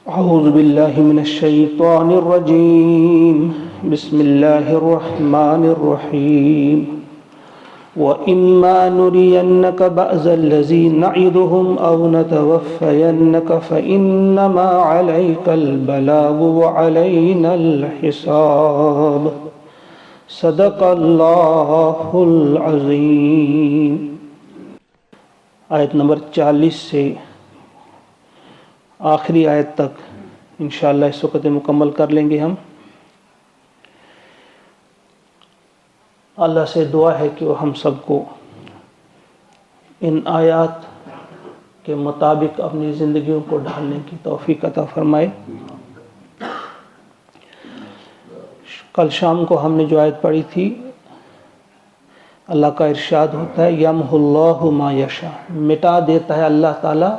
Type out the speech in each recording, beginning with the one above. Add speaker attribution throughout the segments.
Speaker 1: أعوذ بالله من الشيطان الرجيم. بسم الله الرحمن الرحيم. وإما نرينك بعض الذي نعدهم أو نتوفينك فإنما عليك البلاغ وعلينا الحساب. صدق الله العظيم. آیت نمبر 40 سے آخری آیت تک انشاءاللہ اس وقت مکمل کر لیں گے ہم. اللہ سے دعا ہے کہ وہ ہم سب کو ان آیات کے مطابق اپنی زندگیوں کو ڈھالنے کی توفیق عطا فرمائے. کل شام کو ہم نے جو آیت پڑھی تھی، اللہ کا ارشاد ہوتا ہے یمحو اللہ ما یشاء، مٹا دیتا ہے اللہ تعالیٰ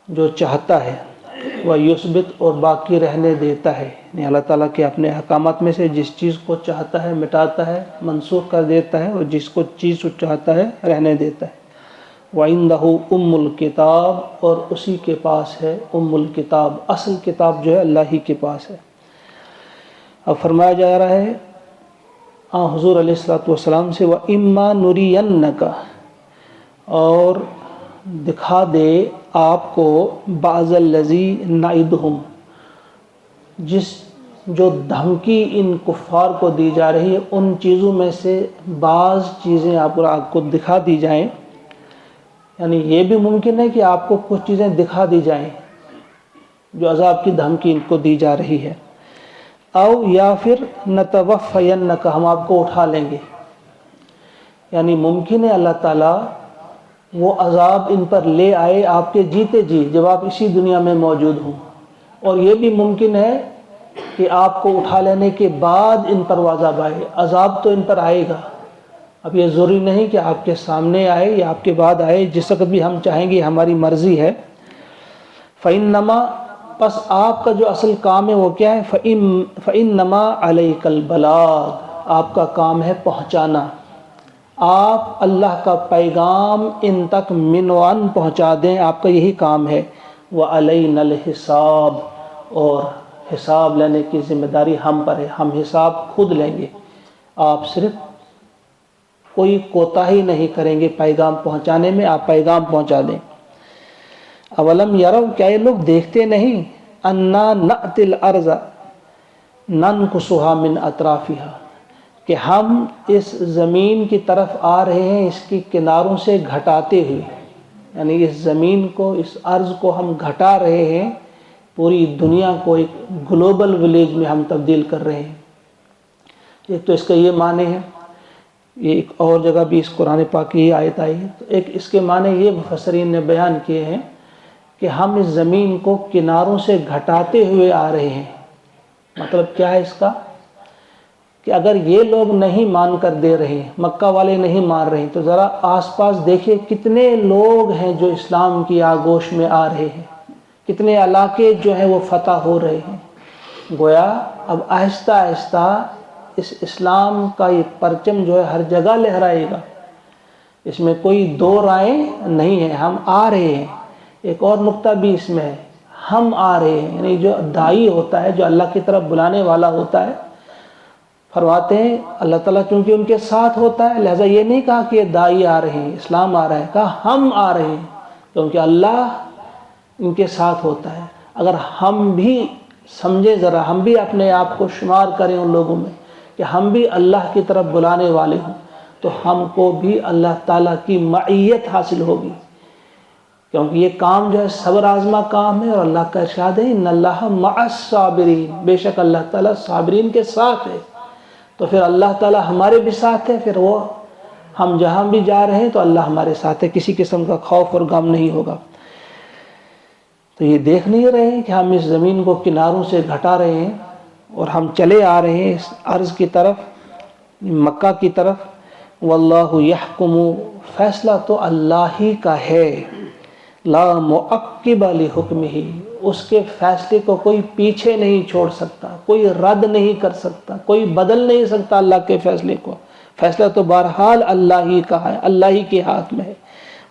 Speaker 1: جو چاہتا ہے، وَيُثْبِتُ اور باقی رہنے دیتا ہے. یعنی اللہ تعالیٰ کے اپنے احکامات میں سے جس چیز کو چاہتا ہے مٹاتا ہے، منسوخ کر دیتا ہے، اور جس کو چیز کو چاہتا ہے رہنے دیتا ہے. وَعِنْدَهُ أُمُّ الْكِتَابِ اور اسی کے پاس ہے ام الکتاب، اصل کتاب جو ہے اللہ ہی کے پاس ہے. اب فرمایا جا رہا ہے حضور علیہ السلام سے وَإِمَّا نُرِيَنَّكَ، اور دکھا دے آپ کو بعض الذی نعدہم، جو دھمکی ان کفار کو دی جا رہی ہے ان چیزوں میں سے بعض چیزیں آپ کو دکھا دی جائیں. یعنی یہ بھی ممکن ہے کہ آپ کو کچھ چیزیں دکھا دی جائیں جو عذاب کی دھمکی ان کو دی جا رہی ہے. او یا پھر نتوفینک، ہم آپ کو اٹھا لیں گے. یعنی ممکن ہے اللہ تعالیٰ وہ عذاب ان پر لے آئے آپ کے جیتے جی جب آپ اسی دنیا میں موجود ہوں، اور یہ بھی ممکن ہے کہ آپ کو اٹھا لینے کے بعد ان پر عذاب آئے. عذاب تو ان پر آئے گا، اب یہ ضروری نہیں کہ آپ کے سامنے آئے یا آپ کے بعد آئے، جس وقت بھی ہم چاہیں گے، ہماری مرضی ہے. فإنما، پس آپ کا جو اصل کام ہے وہ کیا ہے؟ فإنما علیک البلاغ، آپ کا کام ہے پہنچانا. آپ اللہ کا پیغام ان تک منوان پہنچا دیں، آپ کا یہی کام ہے. وعلینا الحساب، اور حساب لینے کی ذمہ داری ہم پر ہے، ہم حساب خود لیں گے. آپ صرف کوئی کوتاہی نہیں کریں گے پیغام پہنچانے میں، آپ پیغام پہنچا دیں. اولم یروا، کیا یہ لوگ دیکھتے نہیں؟ انا نأتی الارض ننقصها من اطرافها، کہ ہم اس زمین کی طرف آ رہے ہیں اس کی کناروں سے گھٹاتے ہوئے. یعنی اس زمین کو، اس ارض کو ہم گھٹا رہے ہیں، پوری دنیا کو ایک گلوبل ولیج میں ہم تبدیل کر رہے ہیں. ایک تو اس کا یہ معنی ہے، یہ ایک اور جگہ بھی اس قرآن پاک کی آیت آئی ہے. تو ایک اس کے معنی یہ مفسرین نے بیان کیے ہیں کہ ہم اس زمین کو کناروں سے گھٹاتے ہوئے آ رہے ہیں. مطلب کیا ہے اس کا؟ کہ اگر یہ لوگ نہیں مان کر دے رہے، مکہ والے نہیں مان رہے، تو ذرا آس پاس دیکھیں کتنے لوگ ہیں جو اسلام کی آغوش میں آ رہے ہیں، کتنے علاقے جو ہیں وہ فتح ہو رہے ہیں. گویا اب آہستہ آہستہ اس اسلام کا یہ پرچم جو ہے ہر جگہ لہرائے گا، اس میں کوئی دو رائیں نہیں ہیں. ہم آ رہے ہیں. ایک اور نقطہ بھی اس میں ہے، ہم آ رہے ہیں. یعنی جو داعی ہوتا ہے، جو اللہ کی طرف بلانے والا ہوتا ہے، فرماتے ہیں اللہ تعالیٰ چونکہ ان کے ساتھ ہوتا ہے، لہذا یہ نہیں کہا کہ یہ داعی آ رہے ہیں، اسلام آ رہا ہے، کہا ہم آ رہے ہیں کیونکہ اللہ ان کے ساتھ ہوتا ہے. اگر ہم بھی سمجھے، ذرا ہم بھی اپنے آپ کو شمار کریں ان لوگوں میں کہ ہم بھی اللہ کی طرف بلانے والے ہوں، تو ہم کو بھی اللہ تعالیٰ کی معیت حاصل ہوگی. کیونکہ یہ کام جو ہے صبر آزما کام ہے، اور اللہ کا ارشاد ہے ان اللہ مع الصابرین، بے شک اللہ تعالیٰ صابرین کے ساتھ ہے. تو پھر اللہ تعالیٰ ہمارے بھی ساتھ ہے، پھر وہ ہم جہاں بھی جا رہے ہیں تو اللہ ہمارے ساتھ ہے، کسی قسم کا خوف اور غم نہیں ہوگا. تو یہ دیکھ نہیں رہے ہیں کہ ہم اس زمین کو کناروں سے گھٹا رہے ہیں اور ہم چلے آ رہے ہیں اس ارض کی طرف، مکہ کی طرف. واللہ یحکم، فیصلہ تو اللہ ہی کا ہے. لا معقب لحکمہ، اس کے فیصلے کو کوئی پیچھے نہیں چھوڑ سکتا، کوئی رد نہیں کر سکتا، کوئی بدل نہیں سکتا اللہ کے فیصلے کو. فیصلہ تو بہرحال اللہ ہی کا ہے، اللہ ہی کے ہاتھ میں ہے.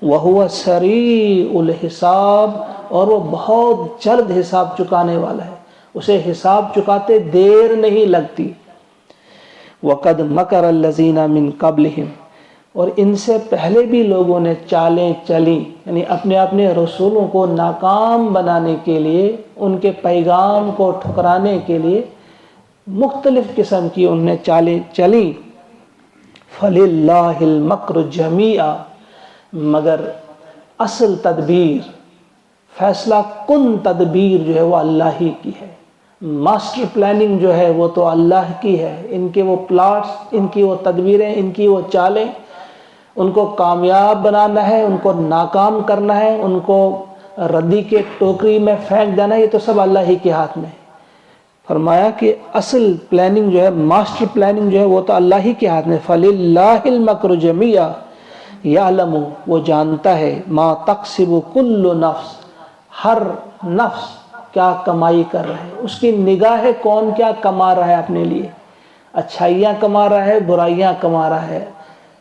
Speaker 1: वहुव सरीउल हिसाब, और वो बहुत जल्द हिसाब चुकाने वाला है, उसे हिसाब चुकाते देर नहीं लगती। वक़द मकर अल्लज़ीना मिन क़ब्लिहिम, और इनसे पहले भी लोगों ने चालें चली, यानी अपने अपने रसूलों को नाकाम बनाने के लिए, उनके पैगाम को ठुकराने के लिए मुख्तलिफ़ किस्म की उनने चालें चली। फलिल्लाहिल मक्र जमीआ, मगर असल तदबीर, फैसला कुन तदबीर जो है वो अल्लाह ही की है। मास्टर प्लानिंग जो है वो तो अल्लाह की है। इनके वो प्लाट्स, इनकी वो तदबीरें, इनकी वो चालें, उनको कामयाब बनाना है, उनको नाकाम करना है, उनको रद्दी के टोकरी में फेंक देना है, ये तो सब अल्लाह ही के हाथ में है। फरमाया कि असल प्लानिंग जो है, मास्टर प्लानिंग जो है वो तो अल्लाह ही के हाथ में। फलिल्लाहिल मक्र जमीआ यालमु, वो जानता है, मा तक्सिबु कुल्लु नफ्स, हर नफ्स क्या कमाई कर रहा है, उसकी निगाह है कौन क्या कमा रहा है अपने लिए। अच्छाइयाँ कमा रहा है, बुराइयाँ कमा रहा है,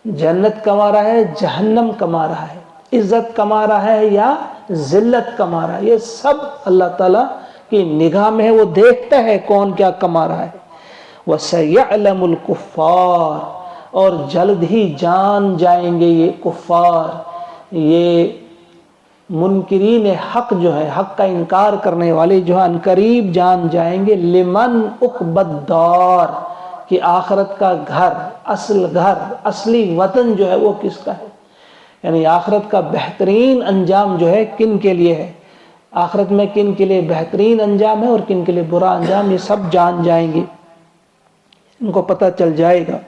Speaker 1: जन्नत कमा रहा है, जहन्नम कमा रहा है, इज्जत कमा रहा है या जिल्लत कमा रहा है, ये सब अल्लाह ताला की निगाह में है। वो देखता है कौन क्या कमा रहा है। वसयअलमुल कुफ़ार, और जल्द ही जान जाएंगे ये कुफ़ार, ये मुनकिरीन हक जो है, हक का इनकार करने वाले जो है, अनकरीब जान जाएंगे। लिमन उक़बद्दार, कि आखरत का घर, असल घर, असली वतन जो है वो किसका है, यानी आखरत का बेहतरीन अंजाम जो है किन के लिए है, आखरत में किन के लिए बेहतरीन अंजाम है और किन के लिए बुरा अंजाम, ये सब जान जाएंगे, इनको पता चल जाएगा।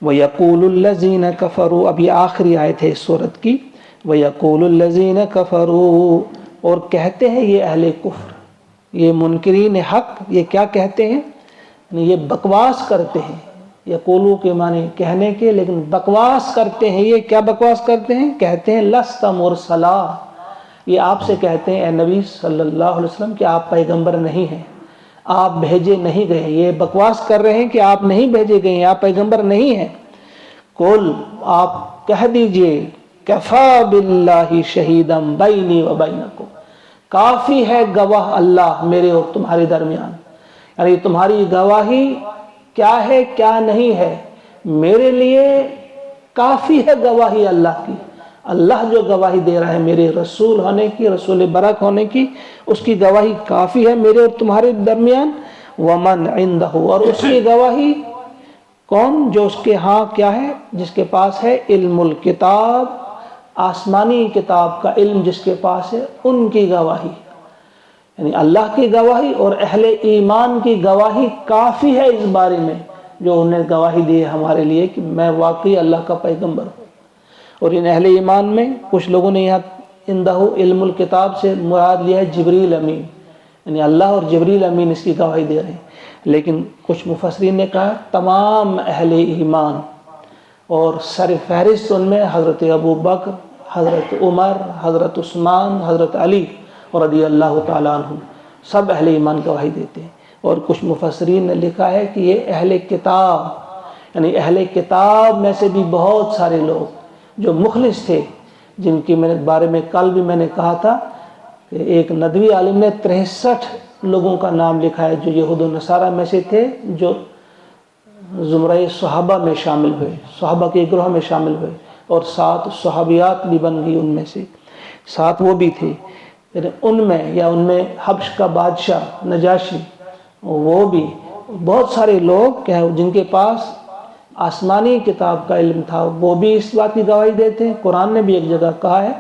Speaker 1: वयक़ूलुल्लज़ीन कफ़रू, अभी आखिरी आयत है इस सूरत की। वयक़ूलुल्लज़ीन कफ़रू, और कहते हैं ये अहले कुफ्र, ये मुनकिरीन हक, ये क्या कहते हैं, ये बकवास करते हैं। यक़ूलु के माने कहने के, लेकिन बकवास करते हैं। ये क्या बकवास करते हैं, कहते हैं लस्त मुरसला, ये आपसे कहते हैं ए नबी सल्लल्लाहु अलैहि वसल्लम कि आप पैगंबर नहीं हैं, आप भेजे नहीं गए। ये बकवास कर रहे हैं कि आप नहीं भेजे गए, आप पैगंबर नहीं हैं। कुल, आप कह दीजिए, कफ़ा बिल्लाहि शहीदम बैनी व बैनकुम, काफ़ी है गवाह अल्लाह मेरे और तुम्हारे दरमियान, यानी तुम्हारी गवाही क्या है क्या नहीं है, मेरे लिए काफ़ी है गवाही अल्लाह की। अल्लाह जो गवाही दे रहा है मेरे रसूल होने की, रसूल बरक होने की, उसकी गवाही काफ़ी है मेरे और तुम्हारे दरमियान। वमन इंदहु, और उसकी गवाही कौन, जो उसके हाँ क्या है, जिसके पास है इल्मुल किताब, आसमानी किताब का इल्म जिसके पास है, उनकी गवाही, यानी अल्लाह की गवाही और अहले ईमान की गवाही काफ़ी है इस बारे में, जो उन्हें गवाही दी है हमारे लिए कि मैं वाकई अल्लाह का पैगंबर हूँ। और इन अहले ईमान में कुछ लोगों ने यहाँ इंदहु इल्मुल किताब से मुराद लिया है जिब्रील अमीन, यानी अल्लाह और जिब्रील अमीन इसकी गवाही दे रहे हैं। लेकिन कुछ मुफस्सिरीन ने कहा तमाम अहले ईमान, और सर फहरिस्त उनमें हज़रत अबू बकर, हज़रत उमर, हज़रत उस्मान, हज़रत अली रज़ी अल्लाह ताला अन्हुम, सब अहले ईमान गवाही देते हैं। और कुछ मुफस्सिरीन ने लिखा है कि ये अहले किताब, यानी अहले किताब में से भी बहुत सारे लोग जो मुखलिस थे, जिनकी मैंने बारे में कल भी मैंने कहा था कि एक नदवी आलिम ने 63 लोगों का नाम लिखा है जो यहूद व नसारा में से थे, जो ज़ुमरे सहाबा में शामिल हुए, सहाबा के ग्रोह में शामिल हुए, और 7 सहाबियात भी बन गई, उनमें से 7 वो भी थे। उनमें या उनमें हब्श का बादशाह नजाशी, वो भी बहुत सारे लोग क्या जिनके पास आसमानी किताब का इल्म था, वो भी इस बात की गवाही देते हैं। कुरान ने भी एक जगह कहा है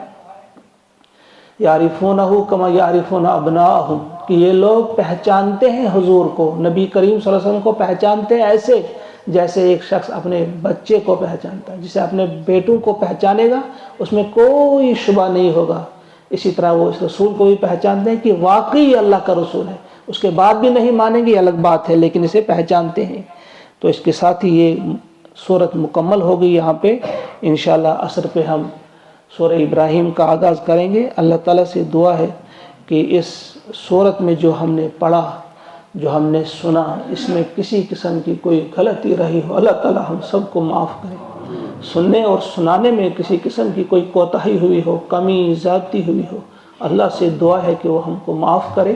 Speaker 1: यारिफूनहु कमा यारिफून अबनाअहुम, कि ये लोग पहचानते हैं हुजूर को, नबी करीम सल्लल्लाहु अलैहि वसल्लम को पहचानते हैं ऐसे जैसे एक शख्स अपने बच्चे को पहचानता है, जिसे अपने बेटों को पहचानेगा उसमें कोई शुबा नहीं होगा। इसी तरह वो इस रसूल को भी पहचानते हैं कि वाकई अल्लाह का रसूल है, उसके बाद भी नहीं मानेंगे अलग बात है, लेकिन इसे पहचानते हैं। तो इसके साथ ही ये सूरत मुकम्मल हो गई। यहाँ पे इंशाअल्लाह असर पे हम सूरह इब्राहीम का आगाज़ करेंगे। अल्लाह ताला से दुआ है कि इस सूरत में जो हमने पढ़ा, जो हमने सुना, इसमें किसी किस्म की कोई गलती रही हो, अल्लाह ताला हम सबको माफ़ करे। سننے اور سنانے میں کسی قسم کی کوئی کوتاہی ہوئی ہو، کمی زیادتی ہوئی ہو، اللہ سے دعا ہے کہ وہ ہم کو معاف کرے۔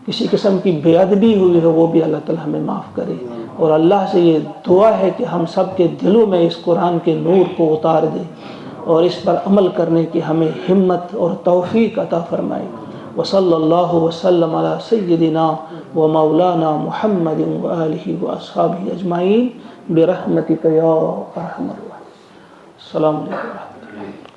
Speaker 1: کسی قسم کی بے ادبی ہوئی ہو وہ بھی اللہ تعالی ہمیں معاف کرے، اور اللہ سے یہ دعا ہے کہ ہم سب کے دلوں میں اس قرآن کے نور کو اتار دے اور اس پر عمل کرنے کی ہمیں ہمت اور توفیق عطا فرمائے۔ وصلی اللہ وسلم علی سیدنا و مولانا محمد و آلہ و اصحابہ اجمعین برحمتک یا ارحم الراحمین۔ السلام علیکم و رحمۃ اللہ۔